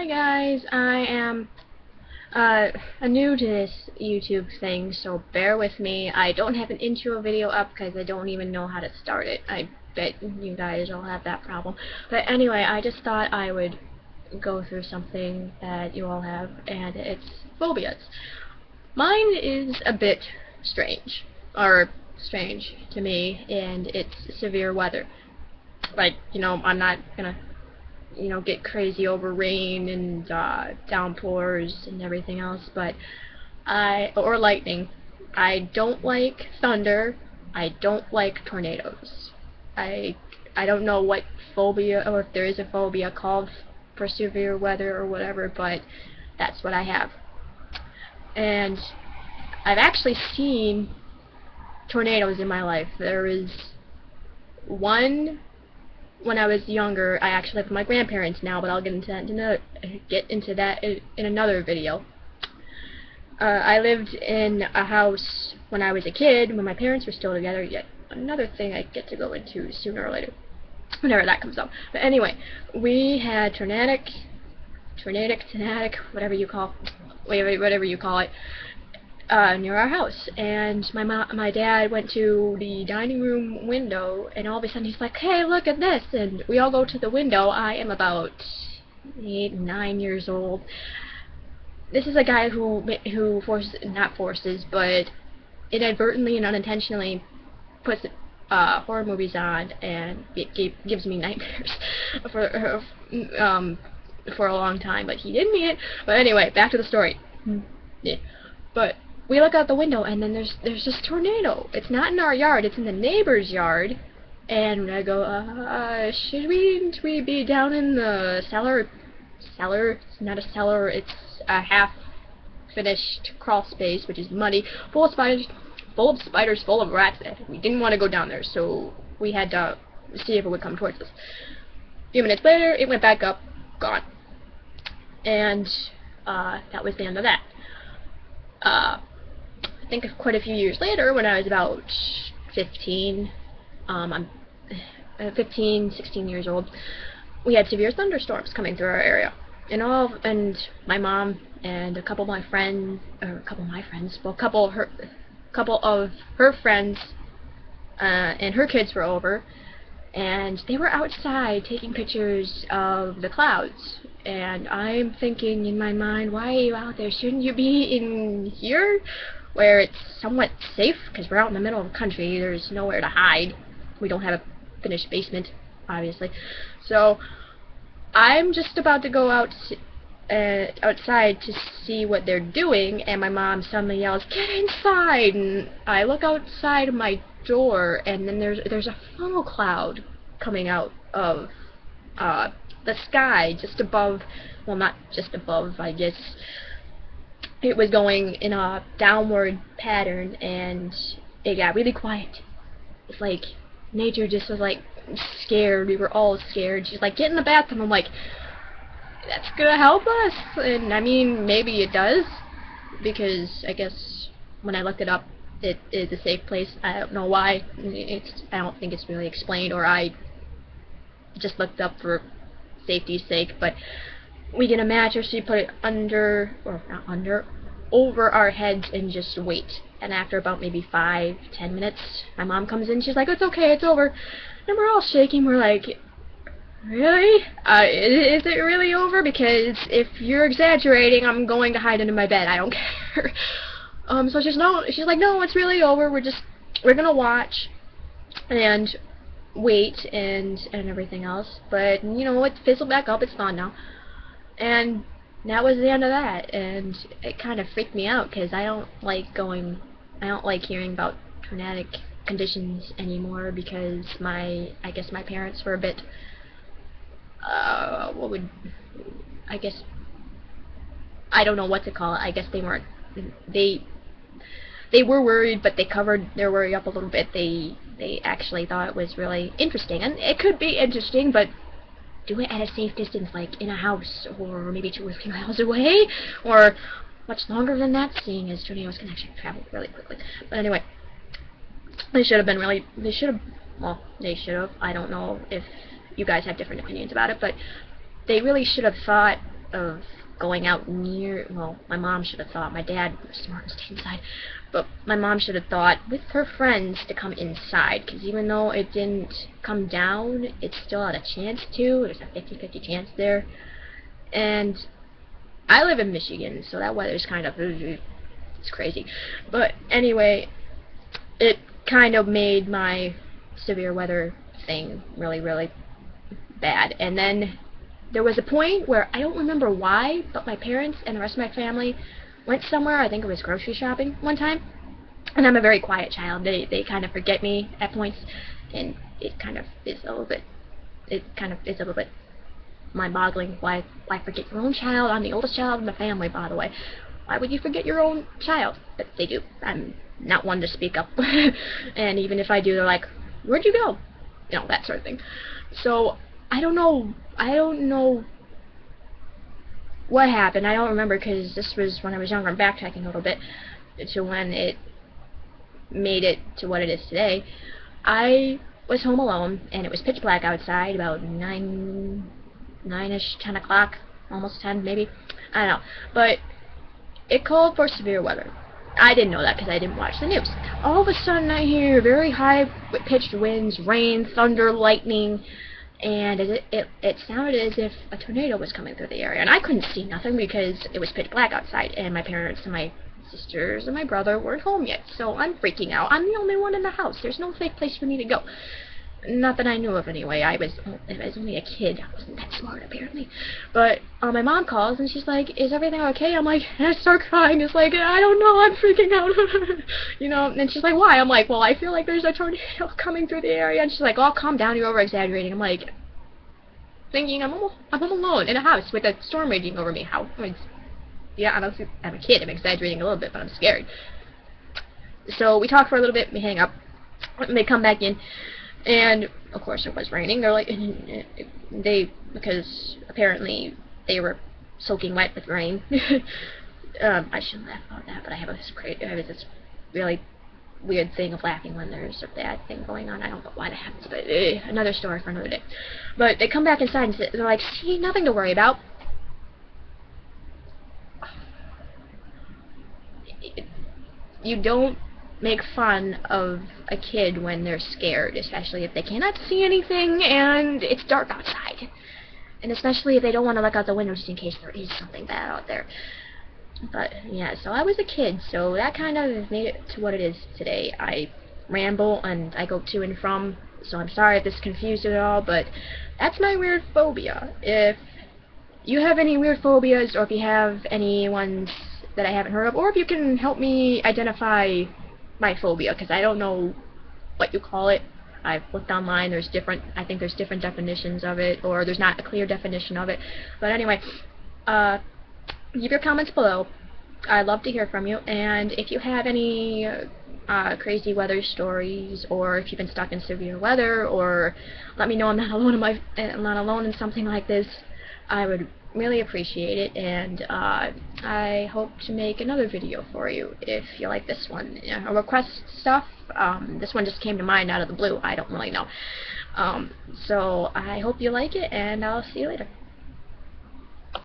Hi guys, I am new to this YouTube thing, so bear with me. I don't have an intro video up because I don't even know how to start it. I bet you guys all have that problem. But anyway, I just thought I would go through something that you all have, and it's phobias. Mine is a bit strange, or strange to me, and it's severe weather. Like, I'm not gonna get crazy over rain and downpours and everything else, but or lightning. I don't like thunder. I don't like tornadoes. I I don't know what phobia, or if there is a phobia called for severe weather or whatever, but that's what I have. And I've actually seen tornadoes in my life. There is one when I was younger. I actually live with my grandparents now, but I'll get into that in another video. I lived in a house when I was a kid, when my parents were still together. Yet another thing I get to go into sooner or later, whenever that comes up. But anyway, we had tornadic, whatever you call it, near our house, and my dad went to the dining room window, and all of a sudden he's like, "Hey, look at this!" And we all go to the window. I am about 8, 9 years old. This is a guy who not forces, but inadvertently and unintentionally puts horror movies on, and it gives me nightmares for a long time. But he didn't mean it. But anyway, back to the story. Yeah. But we look out the window, and then there's this tornado. It's not in our yard, it's in the neighbor's yard. And I go, should we be down in the cellar? It's not a cellar, it's a half-finished crawl space, which is muddy, full of spiders, full of rats. We didn't want to go down there, so we had to see if it would come towards us. A few minutes later, it went back up, gone. And that was the end of that. I think quite a few years later, when I was about 15, I'm 15, 16 years old, we had severe thunderstorms coming through our area. And my mom and a couple of my friends, well, a couple of her friends and her kids were over, and they were outside taking pictures of the clouds. And I'm thinking in my mind, why are you out there? Shouldn't you be in here, where it's somewhat safe? Because we're out in the middle of the country, there's nowhere to hide. We don't have a finished basement, obviously. So I'm just about to go outside to see what they're doing, and my mom suddenly yells, "Get inside!" And I look outside of my door, and then there's a funnel cloud coming out of the sky just above. Well, not just above, I guess. It was going in a downward pattern, and it got really quiet. It's like nature just was like scared. We were all scared. She's like, "Get in the bathroom." I'm like, "That's gonna help us." And I mean, maybe it does, because I guess when I looked it up, it is a safe place. I don't know why. I don't think it's really explained, or I just looked up for safety's sake. But we get a mattress, we put it over our heads, and just wait. And after about maybe 5-10 minutes, my mom comes in, she's like, "It's okay, it's over." And we're all shaking, we're like, "Really? Is it really over? Because if you're exaggerating, I'm going to hide under my bed, I don't care." So she's like, "No, it's really over, we're gonna watch and wait and everything else." But it fizzled back up, it's gone now. And that was the end of that, and it kind of freaked me out, because I don't like hearing about tornadic conditions anymore, because I guess my parents were a bit, I don't know what to call it. I guess they were worried, but they covered their worry up a little bit. They actually thought it was really interesting, and it could be interesting, but do it at a safe distance, like in a house, or maybe 2 or 3 miles away, or much longer than that, seeing as tornadoes can actually travel really quickly. But anyway, they should have. I don't know if you guys have different opinions about it, but they really should have thought of going out near, well, my mom should have thought, my dad was smart and stayed inside, but my mom should have thought with her friends to come inside, because even though it didn't come down, it still had a chance to. There's a 50-50 chance there, and I live in Michigan, so that weather's kind of, it's crazy, but anyway, it kind of made my severe weather thing really, really bad. And then there was a point where I don't remember why, but my parents and the rest of my family went somewhere. I think it was grocery shopping one time, and I'm a very quiet child. They kind of forget me at points, and it kind of is a little bit mind-boggling. Why forget your own child? I'm the oldest child in the family, by the way. Why would you forget your own child? But they do. I'm not one to speak up. And even if I do, they're like, where'd you go? You know, that sort of thing. So I don't know what happened. I don't remember, because this was when I was younger. I'm backtracking a little bit to when it made it to what it is today. I was home alone, and it was pitch black outside, about 9-ish, 10 o'clock, almost 10 maybe. I don't know. But it called for severe weather. I didn't know that because I didn't watch the news. All of a sudden I hear very high-pitched winds, rain, thunder, lightning, and it sounded as if a tornado was coming through the area. And I couldn't see nothing because it was pitch black outside, and my parents and my sisters and my brother weren't home yet. So I'm freaking out. I'm the only one in the house. There's no safe place for me to go. Not that I knew of, anyway. I was only a kid. I wasn't that smart, apparently. But my mom calls, and she's like, is everything okay? I'm like, and I start crying. It's like, I don't know, I'm freaking out. You know, and she's like, why? I'm like, well, I feel like there's a tornado coming through the area. And she's like, oh, calm down, you're over-exaggerating. I'm like, thinking I'm home alone in a house with a storm raging over me. How? I mean, yeah, I'm a kid. I'm exaggerating a little bit, but I'm scared. So we talk for a little bit, we hang up, and they come back in. And of course it was raining. They're like, because apparently they were soaking wet with rain. I shouldn't laugh about that, but I have this really weird thing of laughing when there's a bad thing going on. I don't know why that happens, but another story for another day. But they come back inside and they're like, see, nothing to worry about. You don't make fun of a kid when they're scared, especially if they cannot see anything and it's dark outside. And especially if they don't want to look out the window just in case there is something bad out there. But, yeah, so I was a kid, so that kind of made it to what it is today. I ramble and I go to and from, so I'm sorry if this confused you at all, but that's my weird phobia. If you have any weird phobias, or if you have any ones that I haven't heard of, or if you can help me identify my phobia, because I don't know what you call it. I've looked online, I think there's different definitions of it, or there's not a clear definition of it. But anyway, leave your comments below. I'd love to hear from you, and if you have any crazy weather stories, or if you've been stuck in severe weather, or let me know I'm not alone in something like this, I would really appreciate it, and I hope to make another video for you if you like this one. Request stuff, this one just came to mind out of the blue, I don't really know. So I hope you like it, and I'll see you later.